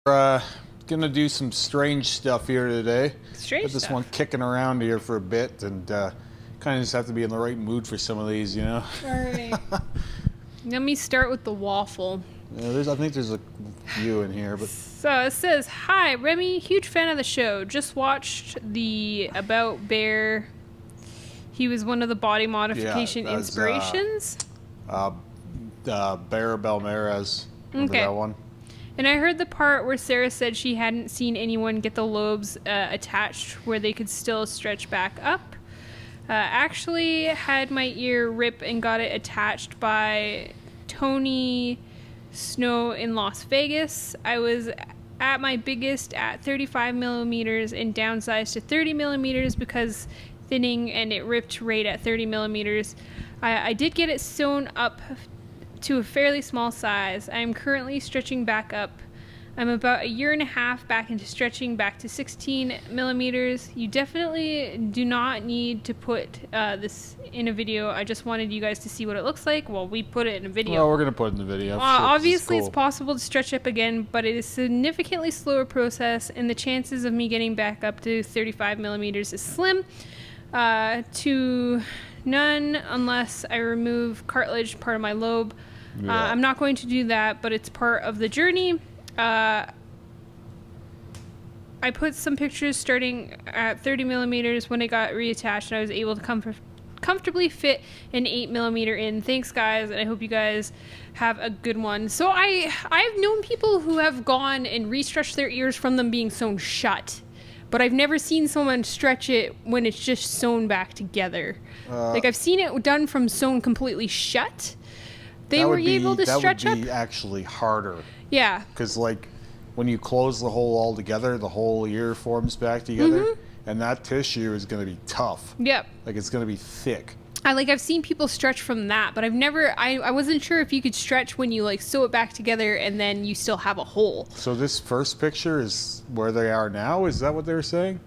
Uh, gonna do some strange stuff here today. Strange Got this stuff. one kicking around here for a bit, and kind of just have to be in the right mood for some of these, you know. All right. Let me start with the waffle. Yeah, I think there's a few in here, but So it says, "Hi, Remy, huge fan of the show. Just watched the About Bear. He was one of the body modification that's, inspirations." Bear Belmares. Remember Okay. that one? And I heard the part where Sarah said she hadn't seen anyone get the lobes attached where they could still stretch back up. Actually had my ear rip and got it attached by Tony Snow in Las Vegas. I was at my biggest at 35 millimeters and downsized to 30 millimeters because thinning, and it ripped right at 30 millimeters. I did get it sewn up to a fairly small size. I am currently stretching back up. I'm about a year and a half back into stretching back to 16 millimeters. You definitely do not need to put this in a video. I just wanted you guys to see what it looks like. Well, we put it in a video. Well, we're gonna put it in the video. Sure, Obviously, cool. it's possible to stretch up again, but it is a significantly slower process, and the chances of me getting back up to 35 millimeters is slim to none unless I remove cartilage, part of my lobe. Yeah. I'm not going to do that, but it's part of the journey. I put some pictures starting at 30 millimeters when it got reattached, and I was able to comfortably fit an 8 millimeter in. Thanks, guys, and I hope you guys have a good one. So I've known people who have gone and restretched their ears from them being sewn shut, but I've never seen someone stretch it when it's just sewn back together. Like, I've seen it done from sewn completely shut. They were able to stretch up. That would be actually harder. Yeah. Because, like, when you close the hole all together, the whole ear forms back together, and that tissue is going to be tough. Yep. Like, it's going to be thick. I've seen people stretch from that, but I wasn't sure if you could stretch when you, like, sew it back together and then you still have a hole. So this first picture is where they are now? Is that what they were saying?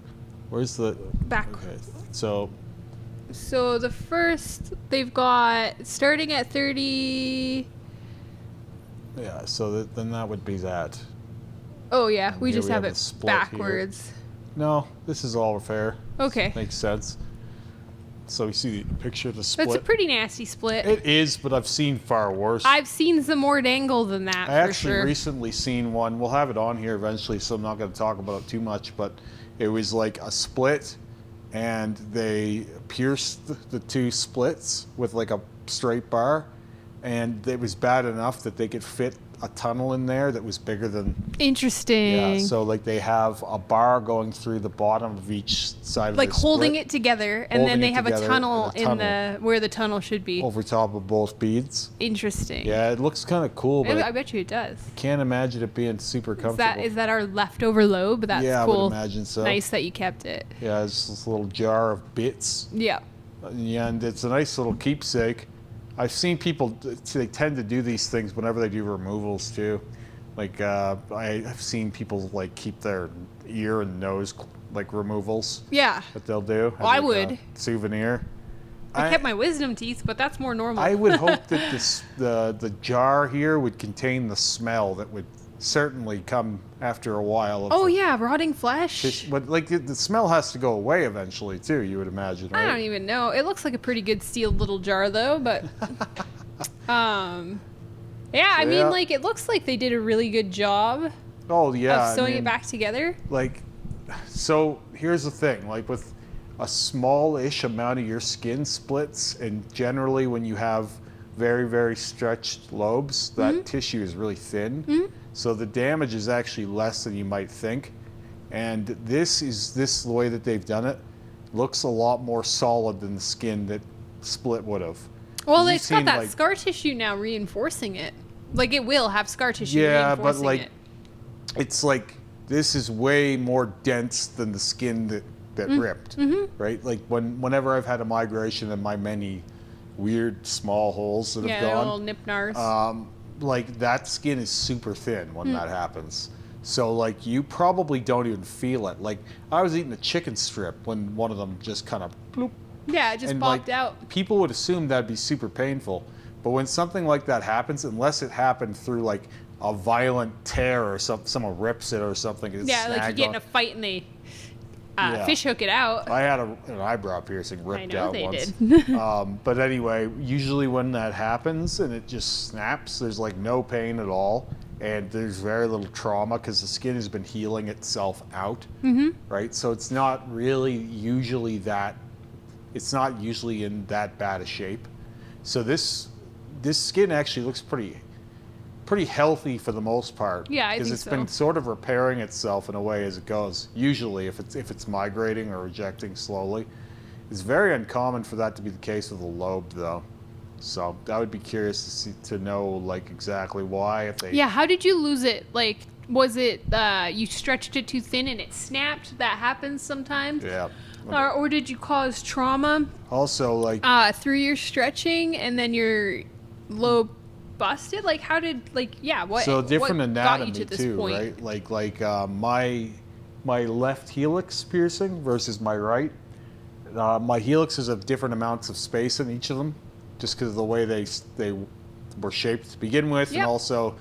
Where's the... Back. Okay, so the first, they've got, starting at 30... yeah, so then that would be that. Oh, yeah, we Here just we have have it a split backwards. No, this is all fair. Okay. Makes sense. So you see the picture of the split. That's a pretty nasty split. It is, but I've seen far worse. I've seen some more dangle than that, I for actually sure. recently seen one. We'll have it on here eventually, so I'm not going to talk about it too much, but it was like a split, and they pierced the two splits with like a straight bar, and it was bad enough that they could fit a tunnel in there that was bigger than... Interesting. Yeah, so like they have a bar going through the bottom of each side of Like the holding split, it together, and holding then they it have a together, tunnel and in where the tunnel should be. over top of both beads. Interesting. Yeah, it looks kind of cool, but I bet you it does. can't imagine it being super comfortable. Is that our leftover lobe? That's Yeah, cool. I would imagine so. Nice that you kept it. Yeah, it's this little jar of bits. Yeah. Yeah, and it's a nice little keepsake. I've seen people, they tend to do these things whenever they do removals too. Like, I've seen people like keep their ear and nose like removals Yeah. that they'll do. Oh, I Like a would. souvenir. I kept my wisdom teeth, but that's more normal. I would hope that the jar here would contain the smell that would certainly come after a while. Of Oh, yeah, rotting flesh. But like the smell has to go away eventually too, you would imagine, right? I don't even know. It looks like a pretty good sealed little jar, though, but... yeah, I mean, like, it looks like they did a really good job Oh yeah. of sewing it back together. Like, so here's the thing, like with a small-ish amount of your skin splits, and generally when you have very, very stretched lobes, that tissue is really thin. So the damage is actually less than you might think. And this the way that they've done it, looks a lot more solid than the skin that split would have. Well, You've it's got seen, that like- scar tissue now reinforcing it. Like, it will have scar tissue Yeah, but reinforcing like, it. it's like, this is way more dense than the skin that ripped, right? Like whenever I've had a migration and my many weird small holes that Yeah, have they're gone, little nip-nars. like that skin is super thin when that happens. So like you probably don't even feel it. Like I was eating a chicken strip when one of them just kind of bloop. Yeah, it just And popped like out. people would assume that'd be super painful. But when something like that happens, unless it happened through like a violent tear or someone rips it or something. It's Yeah, like you snagged get on. in a fight and they Yeah. fish hook it out. I had an eyebrow piercing ripped know out they once. did. But anyway, usually when that happens and it just snaps, there's like no pain at all, and there's very little trauma because the skin has been healing itself out, right? So it's not really usually that. It's not usually in that bad a shape. So this skin actually looks pretty healthy for the most part. Yeah, I because think it's so. been sort of repairing itself in a way as it goes. Usually, if it's migrating or ejecting slowly, it's very uncommon for that to be the case with a lobe, though. So I would be curious to know like exactly why. If they Yeah, how did you lose it? Like, was it you stretched it too thin and it snapped? That happens sometimes. yeah. Or did you cause trauma Also, like through your stretching and then your lobe busted? Like, how did what? so different what got you anatomy to this too, point? right? Like my left helix piercing versus my right. My helixes have different amounts of space in each of them, just because of the way they were shaped to begin with, Yep. and also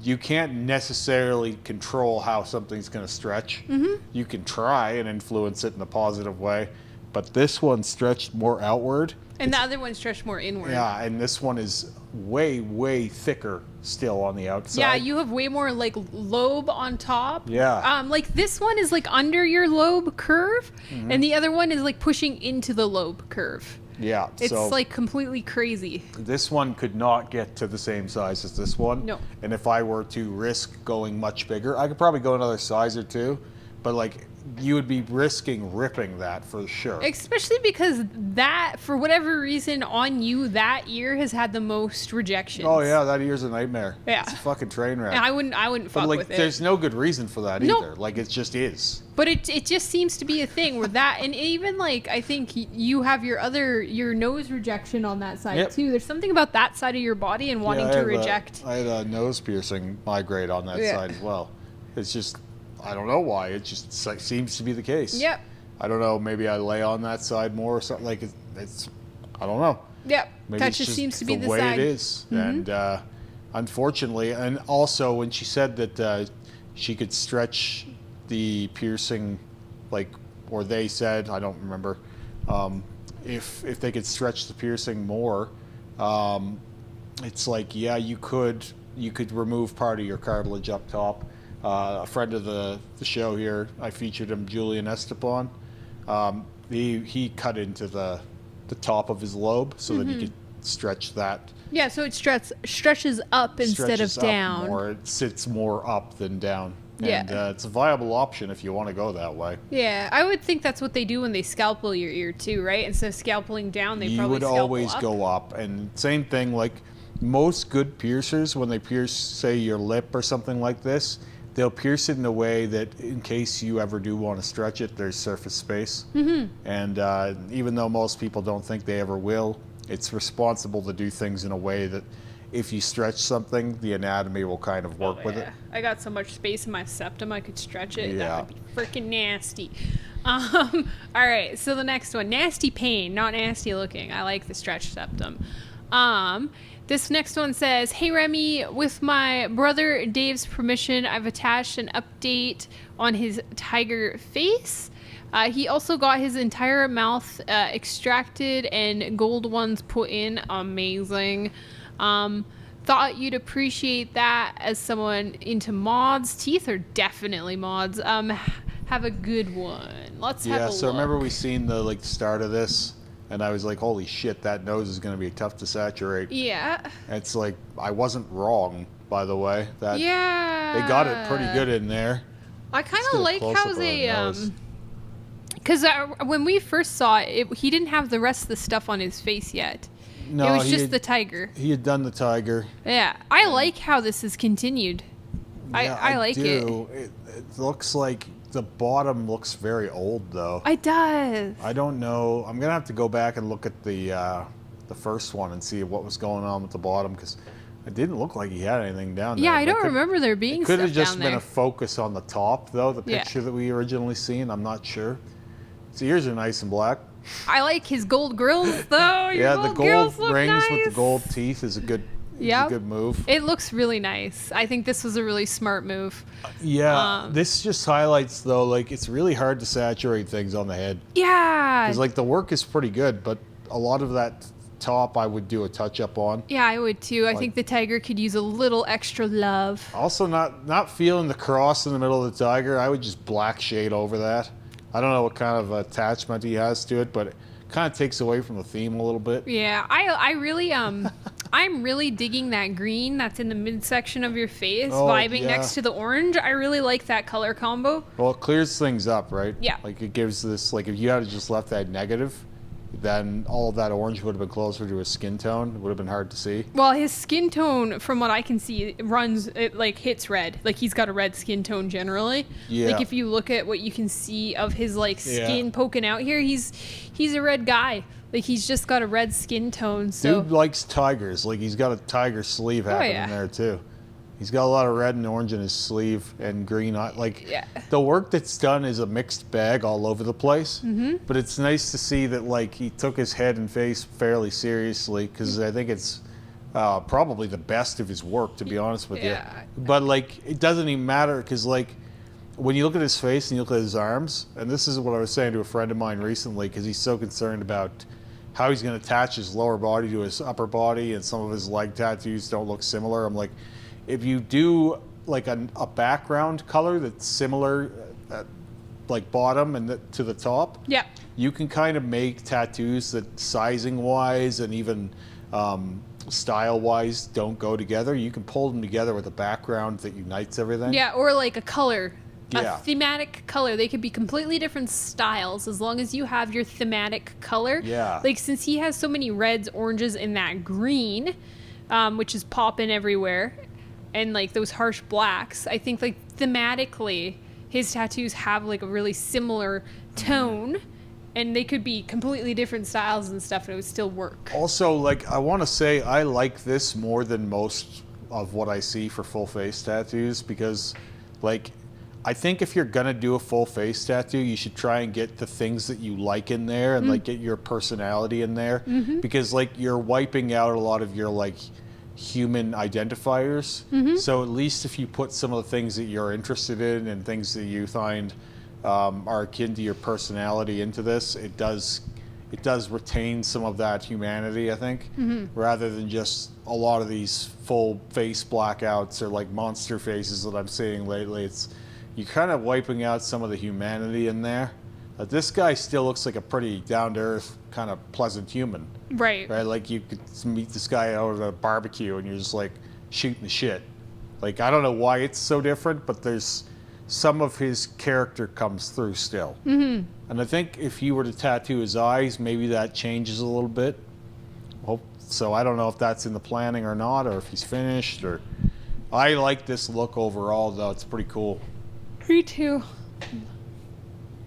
you can't necessarily control how something's going to stretch. You can try and influence it in a positive way, but this one stretched more outward. And the other one stretched more inward. Yeah, and this one is way thicker still on the outside. Yeah, you have way more like lobe on top. Yeah. Like this one is like under your lobe curve, and the other one is like pushing into the lobe curve. Yeah, It's so like completely crazy. this one could not get to the same size as this one. No. And if I were to risk going much bigger, I could probably go another size or two, but like you would be risking ripping that for sure. Especially because that, for whatever reason, on you, that ear has had the most rejections. Oh yeah, that ear's a nightmare. Yeah. It's a fucking train wreck. And I wouldn't fuck but like with it. there's no good reason for that No. either. Like it just is. But it just seems to be a thing where that, and even like I think you have your nose rejection on that side Yep. too. There's something about that side of your body and wanting Yeah, to reject. I had a nose piercing migrate on that Yeah. side as well. It's just, I don't know why. It just seems to be the case. Yep. I don't know. Maybe I lay on that side more or something. Like it's I don't know. Yep. Maybe That it's just seems to be the the way side. it is. And unfortunately, and also when she said that she could stretch the piercing, like, or they said, I don't remember, if they could stretch the piercing more, it's like, yeah, you could remove part of your cartilage up top. A friend of the show here, I featured him, Julian Estepon. He cut into the top of his lobe so that he could stretch that. Yeah, so it stretches up instead of Stretches up down. more. It sits more up than down. Yeah. And it's a viable option if you want to go that way. Yeah, I would think that's what they do when they scalpel your ear too, right? Instead of scalpeling down, they You probably would scalpel always up. go up. And same thing, like most good piercers, when they pierce, say, your lip or something like this, they'll pierce it in a way that in case you ever do want to stretch it, there's surface space. And even though most people don't think they ever will, it's responsible to do things in a way that if you stretch something, the anatomy will kind of work with it. I got so much space in my septum I could stretch it. Yeah. That would be freaking nasty. All right, so the next one, nasty pain, not nasty looking. I like the stretched septum. This next one says, "Hey Remy, with my brother Dave's permission, I've attached an update on his tiger face. He also got his entire mouth extracted and gold ones put in. Amazing. Thought you'd appreciate that as someone into mods. Teeth are definitely mods. Have a good one. Let's have a Yeah, look. so remember we seen the start of this, and I was like, holy shit, that nose is going to be tough to saturate. Yeah. It's like, I wasn't wrong, by the way. That Yeah. They got it pretty good in there. I kind Let's of get a like close-up how of the they nose. because when we first saw it, he didn't have the rest of the stuff on his face yet. No, it was he just had- the tiger. He had done the tiger. Yeah, I like how this is continued. Yeah, I like it. It looks like the bottom looks very old, though. It does. I don't know. I'm gonna have to go back and look at the first one and see what was going on with the bottom, because it didn't look like he had anything down there. Yeah, I But don't remember there being It could stuff have just down been there. a focus on the top, though. The Yeah. picture that we originally seen. I'm not sure. His ears are nice and black. I like his gold grills though. Your Yeah, the gold grills gold look rings nice. with the gold teeth is a good Yeah. a good move. It looks really nice. I think this was a really smart move. Yeah, this just highlights though, like it's really hard to saturate things on the head. Yeah. Because like the work is pretty good, but a lot of that top I would do a touch up on. Yeah, I would too. I think the tiger could use a little extra love. Also, not feeling the cross in the middle of the tiger. I would just black shade over that. I don't know what kind of attachment he has to it, but it kind of takes away from the theme a little bit. Yeah, I really I'm really digging that green that's in the midsection of your face, vibing next to the orange. I really like that color combo. Well, it clears things up, right? Yeah. Like it gives this, like if you had just left that negative, then all of that orange would have been closer to his skin tone. It would have been hard to see. Well, his skin tone, from what I can see, it like hits red. Like he's got a red skin tone generally. Yeah. Like if you look at what you can see of his like skin poking out here, he's a red guy. Like he's just got a red skin tone. So Dude likes tigers. Like he's got a tiger sleeve happening there too. He's got a lot of red and orange in his sleeve and green. Like the work that's done is a mixed bag all over the place. But it's nice to see that like he took his head and face fairly seriously, because I think it's probably the best of his work, to be honest with you. But like it doesn't even matter, because like when you look at his face and you look at his arms, and this is what I was saying to a friend of mine recently, because he's so concerned about how he's going to attach his lower body to his upper body, and some of his leg tattoos don't look similar. I'm like, if you do like a background color that's similar at like bottom and to the top, you can kind of make tattoos that sizing wise and even style wise don't go together. You can pull them together with a background that unites everything. Yeah, or like a color. Yeah. A thematic color. They could be completely different styles as long as you have your thematic color. Yeah. Like since he has so many reds, oranges, and that green, which is popping everywhere, and like those harsh blacks, I think like thematically his tattoos have like a really similar tone, and they could be completely different styles and stuff, and it would still work. Also, like I want to say I like this more than most of what I see for full face tattoos, because like I think if you're gonna do a full face tattoo, you should try and get the things that you like in there, and like get your personality in there, because like you're wiping out a lot of your like human identifiers. So at least if you put some of the things that you're interested in and things that you find are akin to your personality into this, it does retain some of that humanity, I think, rather than just a lot of these full face blackouts or like monster faces that I'm seeing lately. It's you're kind of wiping out some of the humanity in there. This guy still looks like a pretty down-to-earth, kind of pleasant human. Right. Like you could meet this guy out at a barbecue and you're just like shooting the shit. Like I don't know why it's so different, but there's some of his character comes through still. And I think if you were to tattoo his eyes, maybe that changes a little bit. So I don't know if that's in the planning or not, or if he's finished. Or I like this look overall, though. It's pretty cool. Me too.